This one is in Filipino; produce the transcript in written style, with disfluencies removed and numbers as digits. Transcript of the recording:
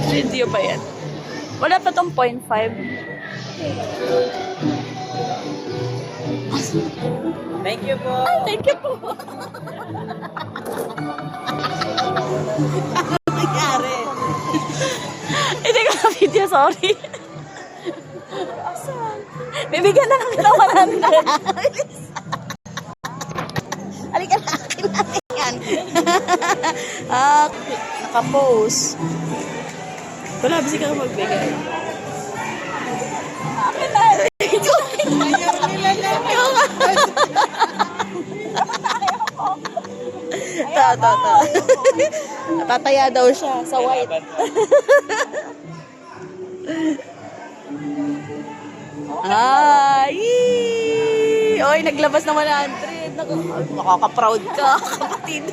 Video ba yan? Wala pa tong 0.5. Thank you po. Ay, thank you po. Ano nangyari? Hindi ko na video, sorry. Bibigyan na lang kita 100. Halika na, akin natin yan. Naka-pose. Wala, bisi ka magbigay. Akin na. Tataya daw siya sa white. Ay! Oy, naglabas na 100. Makaka-proud ka, kapatid.